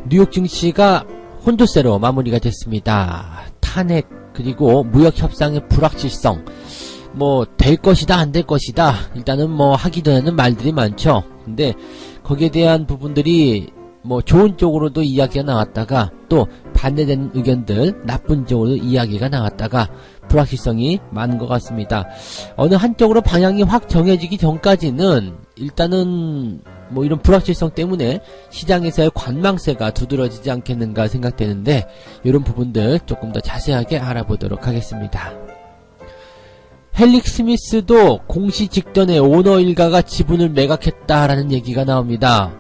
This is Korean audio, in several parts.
뉴욕 증시가 혼조세로 마무리가 됐습니다. 탄핵 그리고 무역 협상의 불확실성, 뭐 될 것이다 안 될 것이다, 일단은 뭐 하기 전에는 말들이 많죠. 근데 거기에 대한 부분들이 뭐 좋은 쪽으로도 이야기가 나왔다가 또 반대되는 의견들, 나쁜 쪽으로 이야기가 나왔다가 불확실성이 많은 것 같습니다. 어느 한쪽으로 방향이 확 정해지기 전까지는 일단은 뭐 이런 불확실성 때문에 시장에서의 관망세가 두드러지지 않겠는가 생각되는데, 이런 부분들 조금 더 자세하게 알아보도록 하겠습니다. 헬릭 스미스도 공시 직전에 오너 일가가 지분을 매각했다라는 얘기가 나옵니다.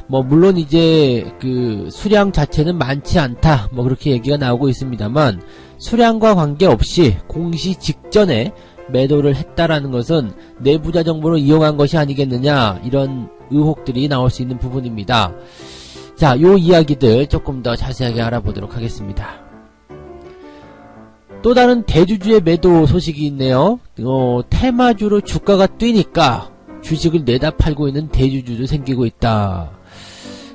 뭐 물론 이제 그 수량 자체는 많지 않다, 뭐 그렇게 얘기가 나오고 있습니다만, 수량과 관계없이 공시 직전에 매도를 했다라는 것은 내부자 정보를 이용한 것이 아니겠느냐, 이런 의혹들이 나올 수 있는 부분입니다. 자, 요 이야기들 조금 더 자세하게 알아보도록 하겠습니다. 또 다른 대주주의 매도 소식이 있네요. 테마주로 주가가 뛰니까 주식을 내다 팔고 있는 대주주도 생기고 있다.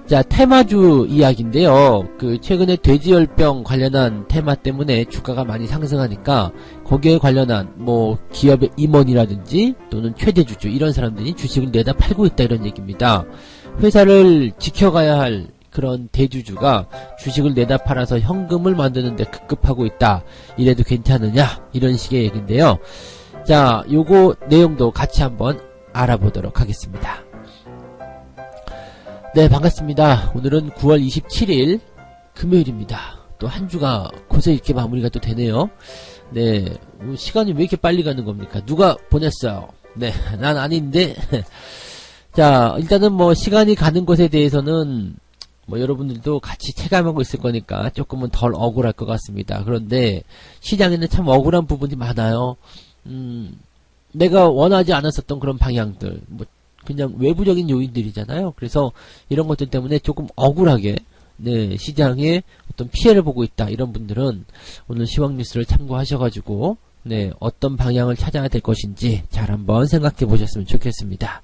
자, 테마주 이야기인데요. 그 최근에 돼지열병 관련한 테마 때문에 주가가 많이 상승하니까 거기에 관련한 뭐 기업의 임원이라든지 또는 최대주주, 이런 사람들이 주식을 내다 팔고 있다, 이런 얘기입니다. 회사를 지켜가야 할 그런 대주주가 주식을 내다 팔아서 현금을 만드는데 급급하고 있다, 이래도 괜찮으냐, 이런 식의 얘기인데요. 자, 요거 내용도 같이 한번 알아보도록 하겠습니다. 네, 반갑습니다. 오늘은 9월 27일 금요일입니다. 또 한 주가 고세 이렇게 마무리가 또 되네요. 네, 시간이 왜 이렇게 빨리 가는 겁니까? 누가 보냈어요? 네, 난 아닌데. 자, 일단은 뭐 시간이 가는 것에 대해서는 뭐 여러분들도 같이 체감하고 있을 거니까 조금은 덜 억울할 것 같습니다. 그런데 시장에는 참 억울한 부분이 많아요. 내가 원하지 않았었던 그런 방향들, 뭐 그냥 외부적인 요인들이잖아요. 그래서 이런 것들 때문에 조금 억울하게, 네, 시장에 어떤 피해를 보고 있다, 이런 분들은 오늘 시황뉴스를 참고하셔가지고, 네, 어떤 방향을 찾아야 될 것인지 잘 한번 생각해 보셨으면 좋겠습니다.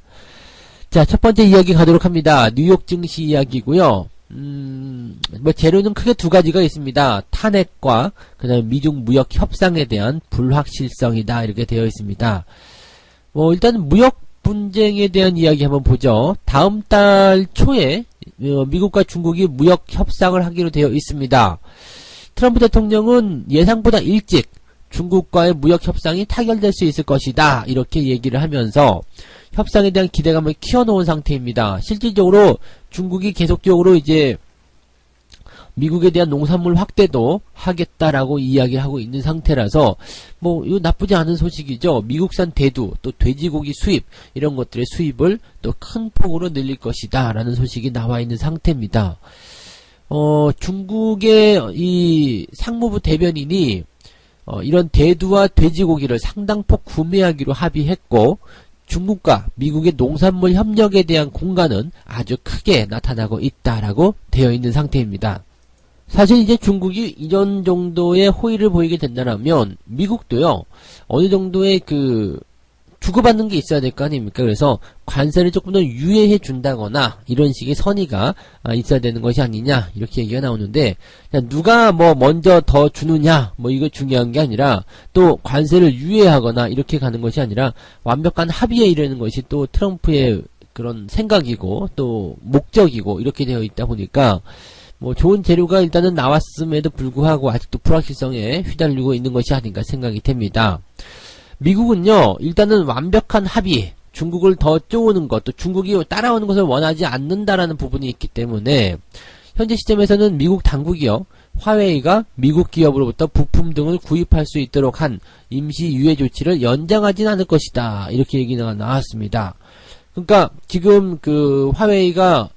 자, 첫 번째 이야기 가도록 합니다. 뉴욕 증시 이야기고요. 뭐 재료는 크게 두 가지가 있습니다. 탄핵과 그다음에 미중 무역 협상에 대한 불확실성이다, 이렇게 되어 있습니다. 뭐 일단 무역 분쟁에 대한 이야기 한번 보죠. 다음 달 초에 미국과 중국이 무역 협상을 하기로 되어 있습니다. 트럼프 대통령은 예상보다 일찍 중국과의 무역 협상이 타결될 수 있을 것이다, 이렇게 얘기를 하면서 협상에 대한 기대감을 키워놓은 상태입니다. 실질적으로 중국이 계속적으로 이제 미국에 대한 농산물 확대도 하겠다라고 이야기하고 있는 상태라서 뭐 이거 나쁘지 않은 소식이죠. 미국산 대두, 또 돼지고기 수입, 이런 것들의 수입을 또 큰 폭으로 늘릴 것이다 라는 소식이 나와 있는 상태입니다. 중국의 이 상무부 대변인이 이런 대두와 돼지고기를 상당폭 구매하기로 합의했고, 중국과 미국의 농산물 협력에 대한 공간은 아주 크게 나타나고 있다라고 되어 있는 상태입니다. 사실 이제 중국이 이런 정도의 호의를 보이게 된다면 미국도요, 어느 정도의 그 주고받는 게 있어야 될 거 아닙니까? 그래서 관세를 조금 더 유예해 준다거나 이런 식의 선의가 있어야 되는 것이 아니냐, 이렇게 얘기가 나오는데, 누가 뭐 먼저 더 주느냐, 뭐 이거 중요한 게 아니라, 또 관세를 유예하거나 이렇게 가는 것이 아니라 완벽한 합의에 이르는 것이 또 트럼프의 그런 생각이고 또 목적이고, 이렇게 되어 있다 보니까 뭐 좋은 재료가 일단은 나왔음에도 불구하고 아직도 불확실성에 휘달리고 있는 것이 아닌가 생각이 됩니다. 미국은요, 일단은 완벽한 합의, 중국을 더 쪼우는 것, 또 중국이 따라오는 것을 원하지 않는다라는 부분이 있기 때문에 현재 시점에서는 미국 당국이요, 화웨이가 미국 기업으로부터 부품 등을 구입할 수 있도록 한 임시 유예 조치를 연장하진 않을 것이다, 이렇게 얘기가 나왔습니다. 그러니까 지금 그 화웨이가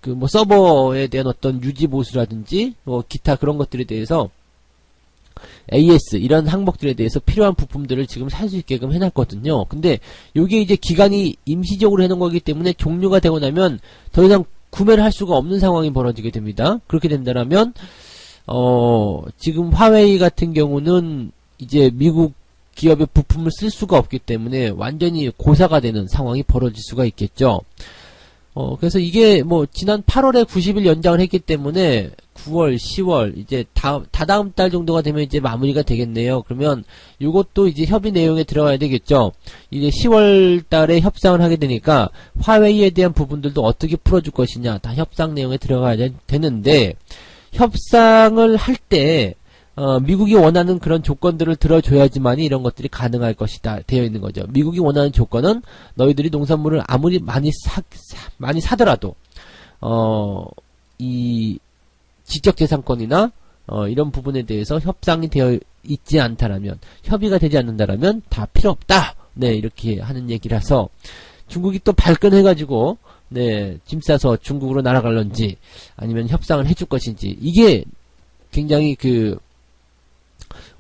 그 뭐 서버에 대한 어떤 유지 보수라든지 뭐 기타 그런 것들에 대해서 AS 이런 항목들에 대해서 필요한 부품들을 지금 살 수 있게끔 해놨거든요. 근데 요게 이제 기간이 임시적으로 해놓은 거기 때문에 종료가 되고 나면 더 이상 구매를 할 수가 없는 상황이 벌어지게 됩니다. 그렇게 된다면 지금 화웨이 같은 경우는 이제 미국 기업의 부품을 쓸 수가 없기 때문에 완전히 고사가 되는 상황이 벌어질 수가 있겠죠. 그래서 이게 뭐 지난 8월에 90일 연장을 했기 때문에 9월, 10월 이제 다다음 달 정도가 되면 이제 마무리가 되겠네요. 그러면 이것도 이제 협의 내용에 들어가야 되겠죠. 이제 10월 달에 협상을 하게 되니까 화웨이에 대한 부분들도 어떻게 풀어줄 것이냐 다 협상 내용에 들어가야 되는데 협상을 할 때 미국이 원하는 그런 조건들을 들어줘야지만이 이런 것들이 가능할 것이다 되어 있는 거죠. 미국이 원하는 조건은 너희들이 농산물을 아무리 많이 사더라도 이 지적재산권이나 이런 부분에 대해서 협상이 되어 있지 않다라면, 협의가 되지 않는다라면 다 필요 없다. 네, 이렇게 하는 얘기라서 중국이 또 발끈해가지고 네, 짐 싸서 중국으로 날아갈런지 아니면 협상을 해줄 것인지 이게 굉장히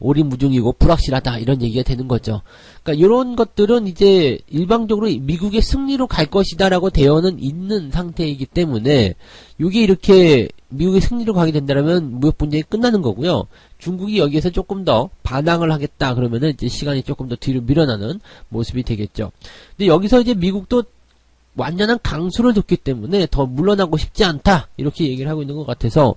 오리무중이고 불확실하다 이런 얘기가 되는 거죠. 그러니까 이런 것들은 이제 일방적으로 미국의 승리로 갈 것이다라고 되어는 있는 상태이기 때문에 이게 이렇게 미국의 승리로 가게 된다면 무역 분쟁이 끝나는 거고요. 중국이 여기에서 조금 더 반항을 하겠다 그러면은 이제 시간이 조금 더 뒤로 밀어나는 모습이 되겠죠. 근데 여기서 이제 미국도 완전한 강수를 뒀기 때문에 더 물러나고 싶지 않다 이렇게 얘기를 하고 있는 것 같아서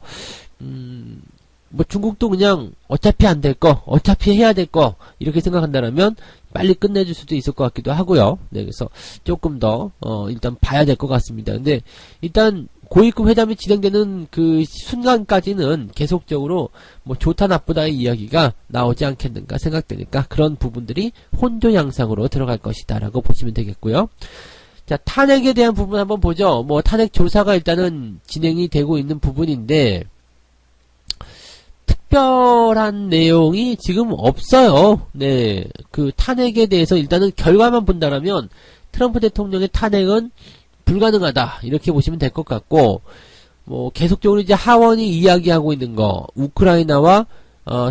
뭐 중국도 그냥 어차피 안 될 거, 어차피 해야 될 거 이렇게 생각한다면 빨리 끝내줄 수도 있을 것 같기도 하고요. 네, 그래서 조금 더 일단 봐야 될 것 같습니다. 근데 일단 고위급 회담이 진행되는 그 순간까지는 계속적으로 뭐 좋다 나쁘다의 이야기가 나오지 않겠는가 생각되니까 그런 부분들이 혼조 양상으로 들어갈 것이다라고 보시면 되겠고요. 자, 탄핵에 대한 부분 한번 보죠. 뭐 탄핵 조사가 일단은 진행이 되고 있는 부분인데 특별한 내용이 지금 없어요. 네, 그 탄핵에 대해서 일단은 결과만 본다라면 트럼프 대통령의 탄핵은 불가능하다 이렇게 보시면 될 것 같고, 뭐 계속적으로 이제 하원이 이야기하고 있는 거 우크라이나와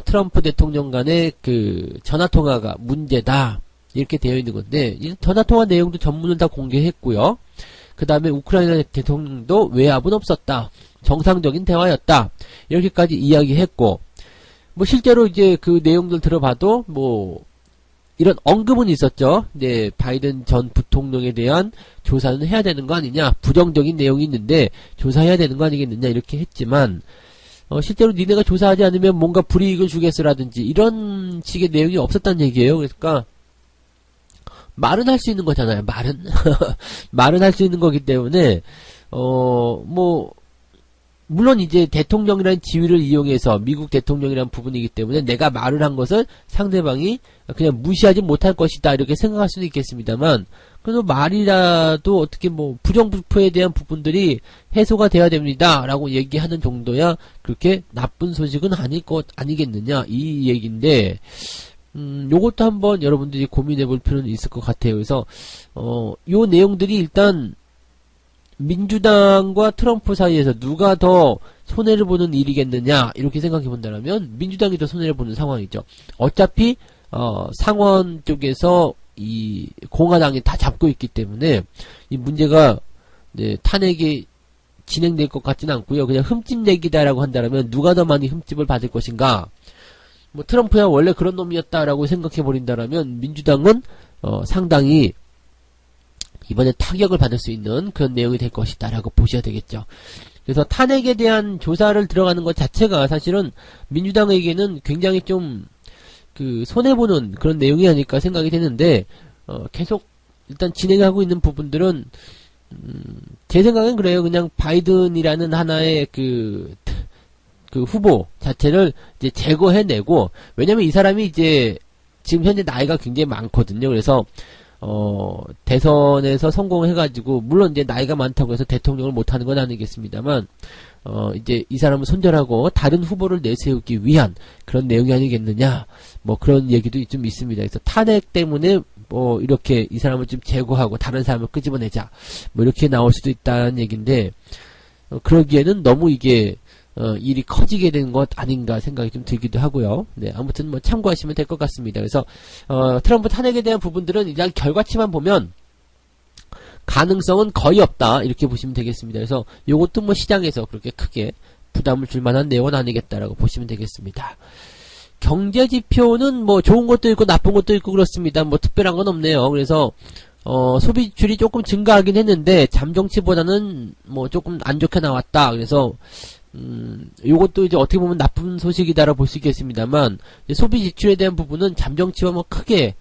트럼프 대통령 간의 그 전화통화가 문제다 이렇게 되어 있는 건데, 이 전화통화 내용도 전문을 다 공개했고요. 그 다음에 우크라이나 대통령도 외압은 없었다, 정상적인 대화였다 이렇게까지 이야기했고, 뭐 실제로 이제 그 내용들 들어봐도 뭐 이런 언급은 있었죠. 네, 바이든 전 부통령에 대한 조사는 해야 되는 거 아니냐, 부정적인 내용이 있는데 조사해야 되는 거 아니겠느냐 이렇게 했지만 실제로 니네가 조사하지 않으면 뭔가 불이익을 주겠어라든지 이런 식의 내용이 없었다는 얘기예요. 그러니까 말은 할 수 있는 거잖아요. 말은 할 수 있는 거기 때문에 뭐 물론 이제 대통령이라는 지위를 이용해서 미국 대통령이라는 부분이기 때문에 내가 말을 한 것을 상대방이 그냥 무시하지 못할 것이다 이렇게 생각할 수는 있겠습니다만, 그래도 말이라도 어떻게 뭐 부정부패에 대한 부분들이 해소가 돼야 됩니다 라고 얘기하는 정도야 그렇게 나쁜 소식은 아니겠느냐 이 얘기인데, 요것도 한번 여러분들이 고민해 볼 필요는 있을 것 같아요. 그래서 요 내용들이 일단 민주당과 트럼프 사이에서 누가 더 손해를 보는 일이겠느냐 이렇게 생각해 본다면 민주당이 더 손해를 보는 상황이죠. 어차피 상원 쪽에서 이 공화당이 다 잡고 있기 때문에 이 문제가 네, 탄핵이 진행될 것 같지는 않고요. 그냥 흠집 내기다라고 한다면 누가 더 많이 흠집을 받을 것인가. 뭐 트럼프야 원래 그런 놈이었다라고 생각해 버린다라면 민주당은 상당히 이번에 타격을 받을 수 있는 그런 내용이 될 것이다 라고 보셔야 되겠죠. 그래서 탄핵에 대한 조사를 들어가는 것 자체가 사실은 민주당에게는 굉장히 좀 손해보는 그런 내용이 아닐까 생각이 되는데, 계속 일단 진행하고 있는 부분들은 제 생각엔 그래요. 그냥 바이든이라는 하나의 그 후보 자체를 이제 제거해내고, 왜냐면 이 사람이 이제 지금 현재 나이가 굉장히 많거든요. 그래서 대선에서 성공해가지고, 물론 이제 나이가 많다고 해서 대통령을 못하는 건 아니겠습니다만, 이제 이 사람을 손절하고 다른 후보를 내세우기 위한 그런 내용이 아니겠느냐, 뭐 그런 얘기도 좀 있습니다. 그래서 탄핵 때문에 뭐 이렇게 이 사람을 좀 제거하고 다른 사람을 끄집어내자, 뭐 이렇게 나올 수도 있다는 얘기인데, 그러기에는 너무 이게 일이 커지게 된 것 아닌가 생각이 좀 들기도 하고요. 네, 아무튼 뭐 참고하시면 될 것 같습니다. 그래서 트럼프 탄핵에 대한 부분들은 일단 결과치만 보면 가능성은 거의 없다 이렇게 보시면 되겠습니다. 그래서 요것도 뭐 시장에서 그렇게 크게 부담을 줄 만한 내용은 아니겠다라고 보시면 되겠습니다. 경제 지표는 뭐 좋은 것도 있고 나쁜 것도 있고 그렇습니다. 뭐 특별한 건 없네요. 그래서 소비 지출이 조금 증가하긴 했는데 잠정치보다는 뭐 조금 안 좋게 나왔다. 그래서 요것도 이제 어떻게 보면 나쁜 소식이다라고 볼 수 있겠습니다만, 소비 지출에 대한 부분은 잠정치와 뭐 크게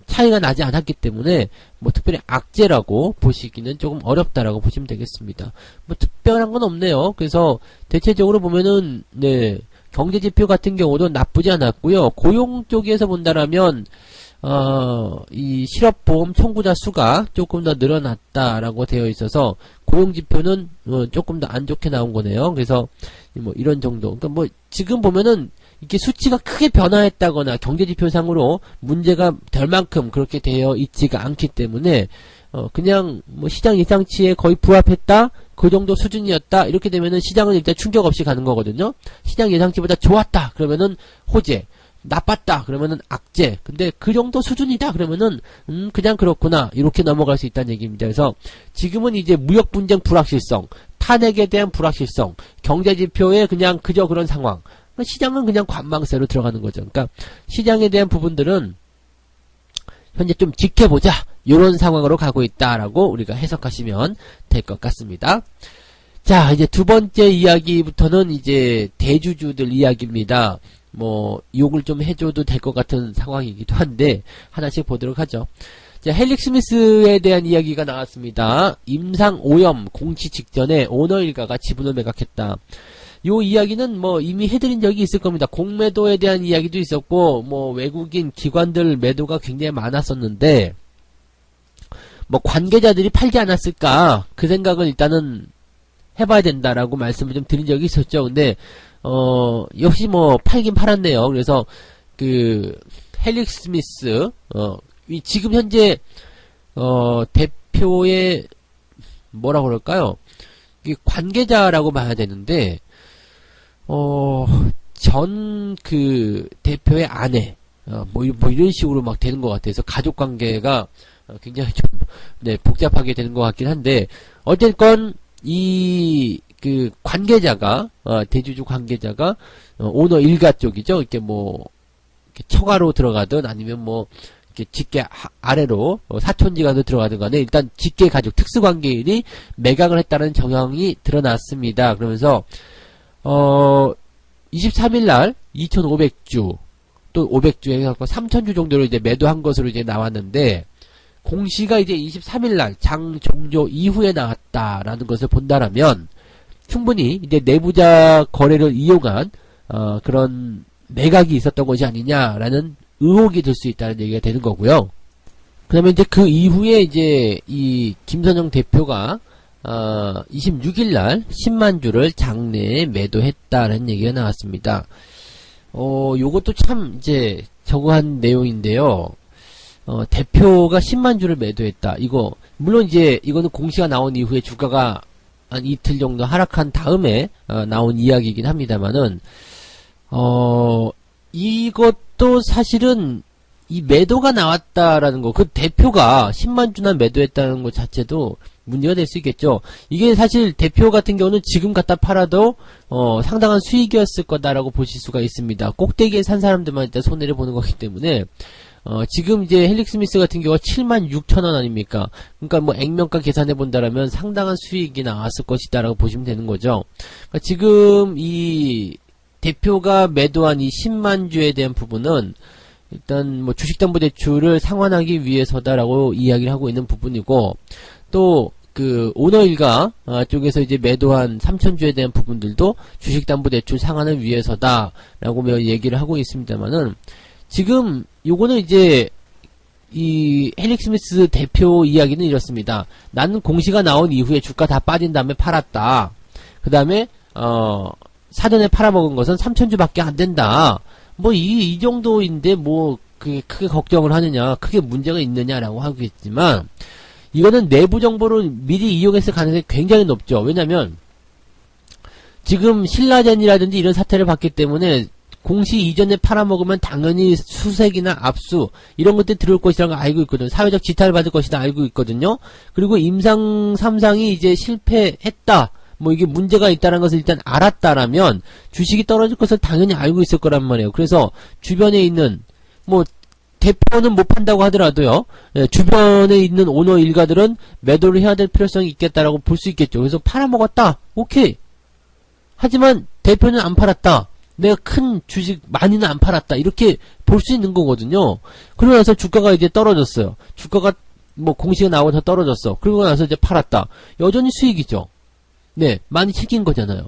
차이가 나지 않았기 때문에 뭐 특별히 악재라고 보시기는 조금 어렵다라고 보시면 되겠습니다. 뭐 특별한 건 없네요. 그래서 대체적으로 보면은 네, 경제 지표 같은 경우도 나쁘지 않았고요. 고용 쪽에서 본다라면 이 실업보험 청구자 수가 조금 더 늘어났다라고 되어 있어서 고용 지표는 조금 더 안 좋게 나온 거네요. 그래서 뭐 이런 정도. 그러니까 뭐 지금 보면은 이렇게 수치가 크게 변화했다거나 경제지표상으로 문제가 될 만큼 그렇게 되어 있지가 않기 때문에 그냥 뭐 시장 예상치에 거의 부합했다, 그 정도 수준이었다 이렇게 되면은 시장은 일단 충격 없이 가는 거거든요. 시장 예상치보다 좋았다 그러면은 호재, 나빴다 그러면은 악재. 근데 그 정도 수준이다 그러면은 그냥 그렇구나 이렇게 넘어갈 수 있다는 얘기입니다. 그래서 지금은 이제 무역 분쟁 불확실성, 탄핵에 대한 불확실성, 경제지표에 그냥 그저 그런 상황. 시장은 그냥 관망세로 들어가는 거죠. 그러니까 시장에 대한 부분들은 현재 좀 지켜보자 이런 상황으로 가고 있다라고 우리가 해석하시면 될 것 같습니다. 자, 이제 두 번째 이야기부터는 이제 대주주들 이야기입니다. 뭐 욕을 좀 해줘도 될 것 같은 상황이기도 한데 하나씩 보도록 하죠. 자, 헬릭 스미스에 대한 이야기가 나왔습니다. 임상 오염 공시 직전에 오너 일가가 지분을 매각했다. 요 이야기는 뭐 이미 해드린 적이 있을 겁니다. 공매도에 대한 이야기도 있었고, 뭐 외국인 기관들 매도가 굉장히 많았었는데, 뭐 관계자들이 팔지 않았을까, 그 생각을 일단은 해봐야 된다라고 말씀을 좀 드린 적이 있었죠. 근데, 역시 뭐 팔긴 팔았네요. 그래서, 헬릭 스미스, 지금 현재, 대표의, 뭐라고 그럴까요? 관계자라고 봐야 되는데, 전 대표의 아내, 뭐 이런 식으로 막 되는 것 같아서 가족 관계가 굉장히 좀, 네, 복잡하게 되는 것 같긴 한데, 어쨌건, 관계자가, 대주주 관계자가, 오너 일가 쪽이죠. 이렇게 뭐, 이렇게 처가로 들어가든 아니면 뭐, 이렇게 직계 아래로, 사촌지간으로 들어가든 간에 일단 직계 가족, 특수관계인이 매각을 했다는 정황이 드러났습니다. 그러면서, 23일날 2,500주, 또 500주 해갖고 3,000주 정도로 이제 매도한 것으로 이제 나왔는데, 공시가 이제 23일날 장 종료 이후에 나왔다라는 것을 본다라면, 충분히 이제 내부자 거래를 이용한, 그런 매각이 있었던 것이 아니냐라는 의혹이 들 수 있다는 얘기가 되는 거고요. 그러면 이제 그 이후에 이제 이 김선영 대표가 26일날 10만 주를 장내에 매도했다는 얘기가 나왔습니다. 요것도 참 이제 저거한 내용인데요. 대표가 10만 주를 매도했다. 물론 이제 이거는 공시가 나온 이후에 주가가 한 이틀 정도 하락한 다음에 나온 이야기이긴 합니다만은, 이것도 사실은 이 매도가 나왔다라는 거, 그 대표가 10만 주나 매도했다는 것 자체도 문제가 될 수 있겠죠. 이게 사실 대표 같은 경우는 지금 갖다 팔아도 상당한 수익이었을 거다라고 보실 수가 있습니다. 꼭대기에 산 사람들만 일단 손해를 보는 거기 때문에 지금 이제 헬릭 스미스 같은 경우가 76,000원 아닙니까? 그러니까 뭐 액면가 계산해 본다라면 상당한 수익이 나왔을 것이다라고 보시면 되는 거죠. 그러니까 지금 이 대표가 매도한 이 10만 주에 대한 부분은 일단 뭐 주식담보대출을 상환하기 위해서다라고 이야기를 하고 있는 부분이고, 또 오너 일가 쪽에서 이제 매도한 3,000주에 대한 부분들도 주식담보대출 상환을 위해서다라고 얘기를 하고 있습니다만은, 지금 요거는 이제 이 헬릭 스미스 대표 이야기는 이렇습니다. 나는 공시가 나온 이후에 주가 다 빠진 다음에 팔았다. 그 다음에 사전에 팔아먹은 것은 3,000주밖에 안 된다. 뭐 이 정도인데 뭐 크게 걱정을 하느냐, 크게 문제가 있느냐라고 하겠지만, 이거는 내부 정보를 미리 이용했을 가능성이 굉장히 높죠. 왜냐면 지금 신라젠이라든지 이런 사태를 봤기 때문에 공시 이전에 팔아먹으면 당연히 수색이나 압수 이런 것들 들어올 것이라는 걸 알고 있거든요. 사회적 지탄을 받을 것이다 알고 있거든요. 그리고 임상 3상이 이제 실패했다, 뭐 이게 문제가 있다는 것을 일단 알았다라면 주식이 떨어질 것을 당연히 알고 있을 거란 말이에요. 그래서 주변에 있는 뭐 대표는 못 판다고 하더라도요, 예, 주변에 있는 오너 일가들은 매도를 해야 될 필요성이 있겠다라고 볼 수 있겠죠. 그래서 팔아먹었다. 오케이. 하지만 대표는 안 팔았다. 내가 큰 주식 많이는 안 팔았다. 이렇게 볼 수 있는 거거든요. 그러고 나서 주가가 이제 떨어졌어요. 주가가 뭐 공시가 나와서 떨어졌어. 그러고 나서 이제 팔았다. 여전히 수익이죠. 네, 많이 챙긴 거잖아요.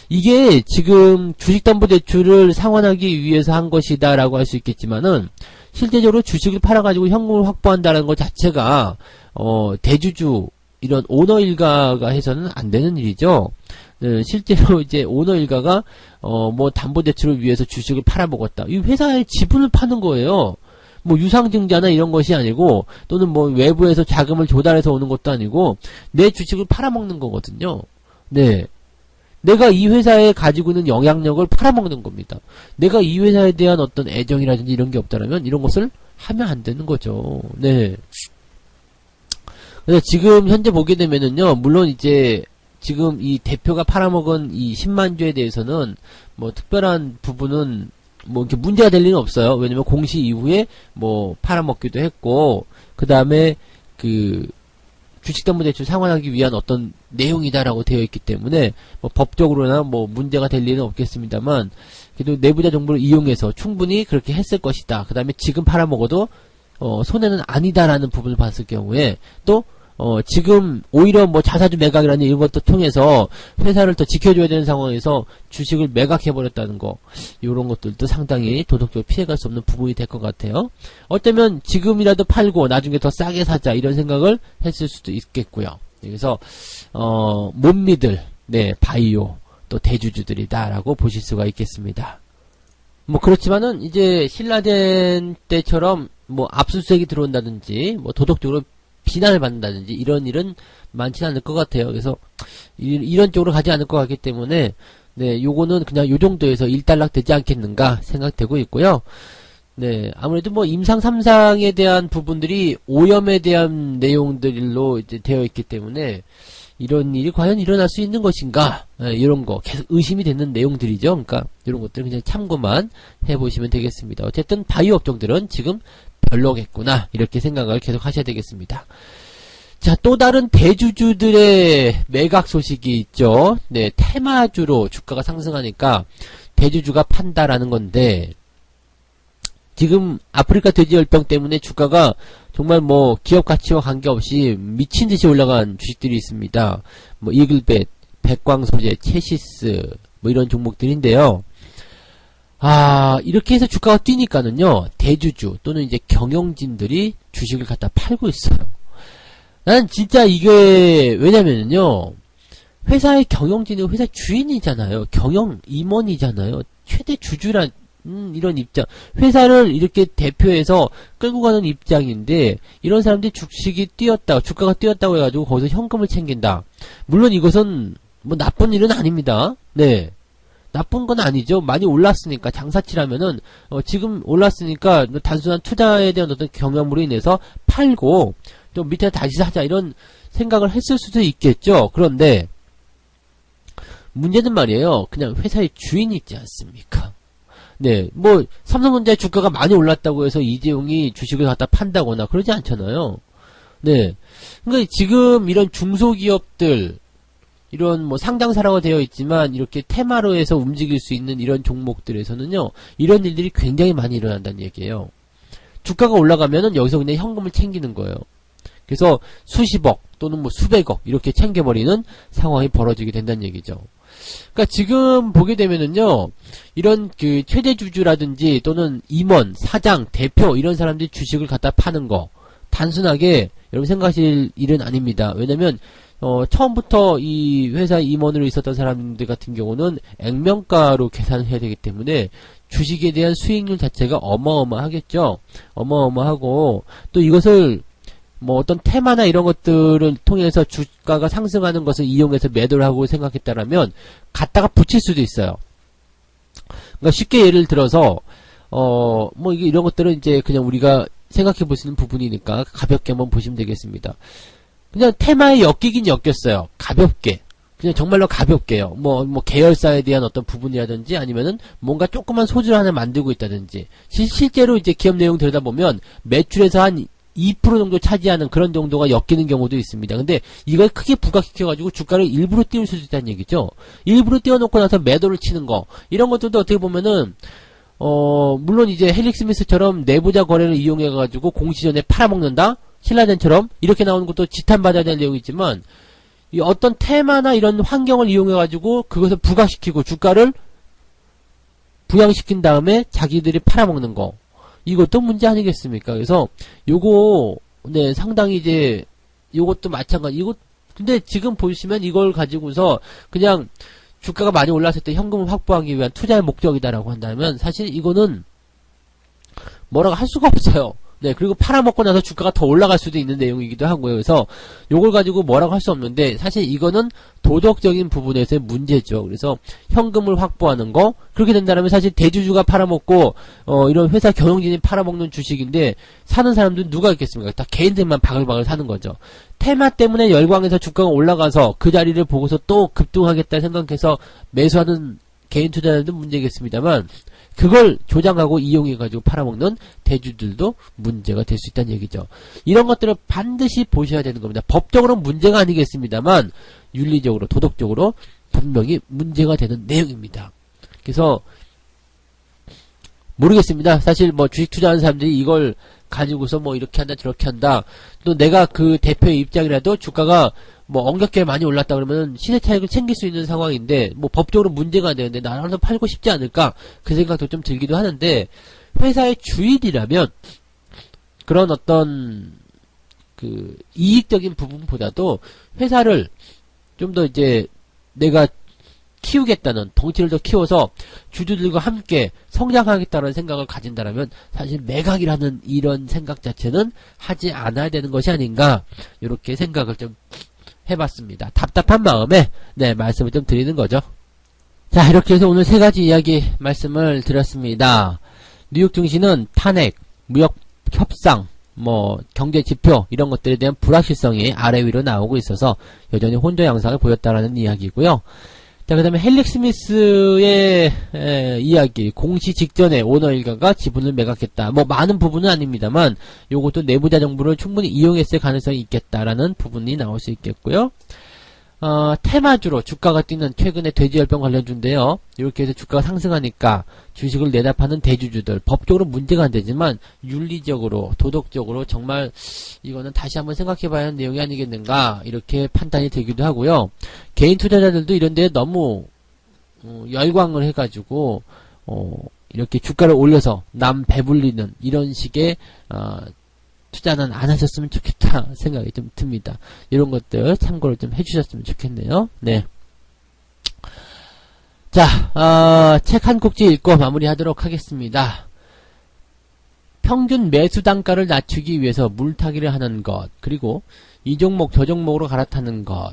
이게 지금 주식담보대출을 상환하기 위해서 한 것이다라고 할 수 있겠지만은 실제적으로 주식을 팔아가지고 현금을 확보한다는 것 자체가 대주주 이런 오너 일가가 해서는 안 되는 일이죠. 네, 실제로 이제 오너 일가가 뭐 담보대출을 위해서 주식을 팔아먹었다. 이 회사의 지분을 파는 거예요. 뭐 유상증자나 이런 것이 아니고 또는 뭐 외부에서 자금을 조달해서 오는 것도 아니고 내 주식을 팔아먹는 거거든요. 네. 내가 이 회사에 가지고 있는 영향력을 팔아먹는 겁니다. 내가 이 회사에 대한 어떤 애정이라든지 이런 게 없다면 이런 것을 하면 안 되는 거죠. 네. 그래서 지금 현재 보게 되면은요, 물론 이제 지금 이 대표가 팔아먹은 이 10만 주에 대해서는 뭐 특별한 부분은 뭐 이렇게 문제가 될 리는 없어요. 왜냐면 공시 이후에 뭐 팔아먹기도 했고, 그 다음에 그 주식담보대출 상환하기 위한 어떤 내용이다라고 되어 있기 때문에 뭐 법적으로나 뭐 문제가 될 리는 없겠습니다만, 그래도 내부자 정보를 이용해서 충분히 그렇게 했을 것이다. 그 다음에 지금 팔아먹어도 손해는 아니다라는 부분을 봤을 경우에 또 지금 오히려 뭐 자사주 매각이라는 이런 것도 통해서 회사를 더 지켜줘야 되는 상황에서 주식을 매각해버렸다는 거, 이런 것들도 상당히 도덕적으로 피해갈 수 없는 부분이 될 것 같아요. 어쩌면 지금이라도 팔고 나중에 더 싸게 사자 이런 생각을 했을 수도 있겠고요. 그래서 못 믿을 바이오 또 대주주들이다라고 보실 수가 있겠습니다. 뭐 그렇지만은 이제 신라젠 때처럼 뭐 압수수색이 들어온다든지 뭐 도덕적으로 비난을 받는다든지 이런 일은 많지는 않을 것 같아요. 그래서 이런 쪽으로 가지 않을 것 같기 때문에 네, 요거는 그냥 요 정도에서 일단락 되지 않겠는가 생각되고 있고요. 네, 아무래도 뭐 임상 3상에 대한 부분들이 오염에 대한 내용들로 이제 되어 있기 때문에 이런 일이 과연 일어날 수 있는 것인가, 네, 이런 거 계속 의심이 되는 내용들이죠. 그러니까 이런 것들 그냥 참고만 해보시면 되겠습니다. 어쨌든 바이오 업종들은 지금 별로겠구나 이렇게 생각을 계속 하셔야 되겠습니다. 자, 또 다른 대주주들의 매각 소식이 있죠. 네, 테마주로 주가가 상승하니까 대주주가 판다라는 건데, 지금 아프리카 돼지열병 때문에 주가가 정말 뭐 기업 가치와 관계없이 미친듯이 올라간 주식들이 있습니다. 뭐 이글벳, 백광소재, 체시스 뭐 이런 종목들인데요. 이렇게 해서 주가가 뛰니까는요, 대주주 또는 이제 경영진들이 주식을 갖다 팔고 있어요. 난 진짜 이게, 왜냐면은요, 회사의 경영진은 회사 주인이잖아요. 경영 임원이잖아요. 최대 주주란, 이런 입장. 회사를 이렇게 대표해서 끌고 가는 입장인데, 이런 사람들이 주식이 뛰었다, 주가가 뛰었다고 해가지고 거기서 현금을 챙긴다. 물론 이것은 뭐 나쁜 일은 아닙니다. 네. 나쁜 건 아니죠. 많이 올랐으니까, 장사치라면은, 지금 올랐으니까, 단순한 투자에 대한 어떤 경험으로 인해서 팔고, 좀 밑에 다시 사자, 이런 생각을 했을 수도 있겠죠. 그런데, 문제는 말이에요. 그냥 회사의 주인이 있지 않습니까? 네, 뭐, 삼성전자의 주가가 많이 올랐다고 해서 이재용이 주식을 갖다 판다거나 그러지 않잖아요. 네. 그러니까 지금 이런 중소기업들, 이런 뭐 상장사라고 되어 있지만 이렇게 테마로 해서 움직일 수 있는 이런 종목들에서는요, 이런 일들이 굉장히 많이 일어난다는 얘기예요. 주가가 올라가면은 여기서 그냥 현금을 챙기는 거예요. 그래서 수십억 또는 뭐 수백억 이렇게 챙겨버리는 상황이 벌어지게 된다는 얘기죠. 그러니까 지금 보게 되면은요, 이런 그 최대 주주라든지 또는 임원, 사장, 대표 이런 사람들이 주식을 갖다 파는 거 단순하게 여러분 생각하실 일은 아닙니다. 왜냐면 처음부터 이 회사 임원으로 있었던 사람들 같은 경우는 액면가로 계산을 해야 되기 때문에 주식에 대한 수익률 자체가 어마어마하겠죠. 어마어마하고 또 이것을 뭐 어떤 테마나 이런 것들을 통해서 주가가 상승하는 것을 이용해서 매도를 하고 생각했다라면 갖다가 붙일 수도 있어요. 그러니까 쉽게 예를 들어서 뭐 이런 것들은 이제 그냥 우리가 생각해 볼 수 있는 부분이니까 가볍게 한번 보시면 되겠습니다. 그냥 테마에 엮이긴 엮였어요. 가볍게. 그냥 정말로 가볍게요. 뭐 계열사에 대한 어떤 부분이라든지 아니면은 뭔가 조그만 소재를 하나 만들고 있다든지. 실제로 이제 기업 내용 들여다보면 매출에서 한 2% 정도 차지하는 그런 정도가 엮이는 경우도 있습니다. 근데 이걸 크게 부각시켜가지고 주가를 일부러 띄울 수도 있다는 얘기죠. 일부러 띄워놓고 나서 매도를 치는 거. 이런 것들도 어떻게 보면은, 물론 이제 헬릭 스미스처럼 내부자 거래를 이용해가지고 공시전에 팔아먹는다? 신라젠처럼? 이렇게 나오는 것도 지탄받아야 될 내용이지만, 이 어떤 테마나 이런 환경을 이용해가지고 그것을 부각시키고 주가를 부양시킨 다음에 자기들이 팔아먹는 거. 이것도 문제 아니겠습니까? 그래서 요거 네 상당히 이제 요것도 마찬가지. 이거 근데 지금 보시면 이걸 가지고서 그냥 주가가 많이 올랐을 때 현금을 확보하기 위한 투자의 목적이다라고 한다면 사실 이거는 뭐라고 할 수가 없어요. 네, 그리고 팔아먹고 나서 주가가 더 올라갈 수도 있는 내용이기도 하고요. 그래서 요걸 가지고 뭐라고 할 수 없는데 사실 이거는 도덕적인 부분에서의 문제죠. 그래서 현금을 확보하는 거 그렇게 된다면 사실 대주주가 팔아먹고 이런 회사 경영진이 팔아먹는 주식인데 사는 사람들은 누가 있겠습니까? 다 개인들만 바글바글 사는 거죠. 테마 때문에 열광해서 주가가 올라가서 그 자리를 보고서 또 급등하겠다 생각해서 매수하는 개인 투자자들도 문제겠습니다만 그걸 조장하고 이용해가지고 팔아먹는 대주들도 문제가 될 수 있다는 얘기죠. 이런 것들을 반드시 보셔야 되는 겁니다. 법적으로는 문제가 아니겠습니다만 윤리적으로 도덕적으로 분명히 문제가 되는 내용입니다. 그래서 모르겠습니다. 사실 뭐 주식 투자하는 사람들이 이걸 가지고서 뭐 이렇게 한다 저렇게 한다 또 내가 그 대표의 입장이라도 주가가 뭐 엉겹게 많이 올랐다 그러면 시세 차익을 챙길 수 있는 상황인데 뭐 법적으로 문제가 안 되는데 나라서 팔고 싶지 않을까 그 생각도 좀 들기도 하는데 회사의 주인이라면 그런 어떤 그 이익적인 부분보다도 회사를 좀 더 이제 내가 키우겠다는 덩치를 더 키워서 주주들과 함께 성장하겠다는 생각을 가진다라면 사실 매각이라는 이런 생각 자체는 하지 않아야 되는 것이 아닌가 이렇게 생각을 좀 해봤습니다. 답답한 마음에 네 말씀을 좀 드리는 거죠. 자 이렇게 해서 오늘 세 가지 이야기 말씀을 드렸습니다. 뉴욕 증시는 탄핵, 무역 협상, 뭐 경제 지표 이런 것들에 대한 불확실성이 아래 위로 나오고 있어서 여전히 혼조 양상을 보였다라는 이야기고요. 자, 그 다음에 헬릭 스미스의 이야기, 공시 직전에 오너 일가가 지분을 매각했다. 뭐, 많은 부분은 아닙니다만, 요것도 내부자 정보를 충분히 이용했을 가능성이 있겠다라는 부분이 나올 수 있겠고요. 테마주로 주가가 뛰는 최근의 돼지열병 관련주인데요. 이렇게 해서 주가가 상승하니까 주식을 내다 파는 대주주들, 법적으로 문제가 안 되지만, 윤리적으로, 도덕적으로 정말 이거는 다시 한번 생각해봐야 하는 내용이 아니겠는가, 이렇게 판단이 되기도 하고요. 개인 투자자들도 이런 데에 너무, 열광을 해가지고, 이렇게 주가를 올려서 남 배불리는 이런 식의, 투자는 안 하셨으면 좋겠다 생각이 좀 듭니다. 이런 것들 참고를 좀 해주셨으면 좋겠네요. 네. 자, 책 한 꼭지 읽고 마무리하도록 하겠습니다. 평균 매수 단가를 낮추기 위해서 물타기를 하는 것, 그리고 이 종목 저 종목으로 갈아타는 것,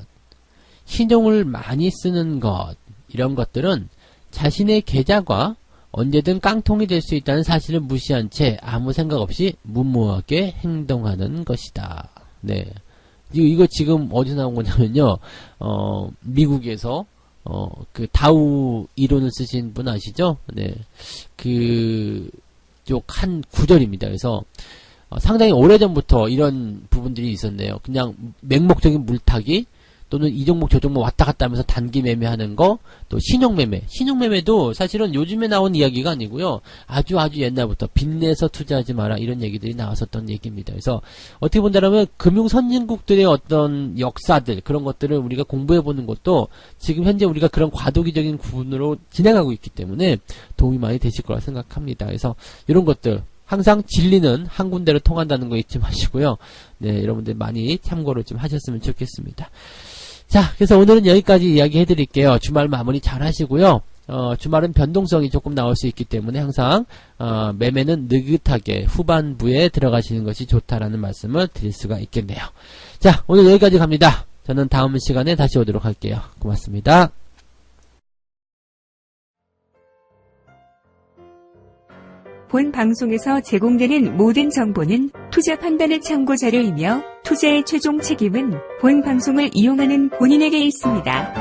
신용을 많이 쓰는 것, 이런 것들은 자신의 계좌가 언제든 깡통이 될 수 있다는 사실을 무시한 채 아무 생각 없이 무모하게 행동하는 것이다. 네. 이거 지금 어디서 나온 거냐면요. 미국에서, 그 다우 이론을 쓰신 분 아시죠? 네. 쪽 한 구절입니다. 그래서, 상당히 오래전부터 이런 부분들이 있었네요. 그냥 맹목적인 물타기, 또는 이 종목 저 종목 왔다 갔다 하면서 단기 매매하는 거, 또 신용매매. 신용매매도 사실은 요즘에 나온 이야기가 아니고요. 아주 옛날부터 빚내서 투자하지 마라 이런 얘기들이 나왔었던 얘기입니다. 그래서 어떻게 본다면 금융 선진국들의 어떤 역사들 그런 것들을 우리가 공부해보는 것도 지금 현재 우리가 그런 과도기적인 부분으로 진행하고 있기 때문에 도움이 많이 되실 거라 생각합니다. 그래서 이런 것들 항상 진리는 한 군데로 통한다는 거 잊지 마시고요. 네, 여러분들 많이 참고를 좀 하셨으면 좋겠습니다. 자, 그래서 오늘은 여기까지 이야기 해드릴게요. 주말 마무리 잘 하시고요. 주말은 변동성이 조금 나올 수 있기 때문에 항상 매매는 느긋하게 후반부에 들어가시는 것이 좋다라는 말씀을 드릴 수가 있겠네요. 자, 오늘 여기까지 갑니다. 저는 다음 시간에 다시 오도록 할게요. 고맙습니다. 본 방송에서 제공되는 모든 정보는 투자 판단의 참고 자료이며 투자의 최종 책임은 본 방송을 이용하는 본인에게 있습니다.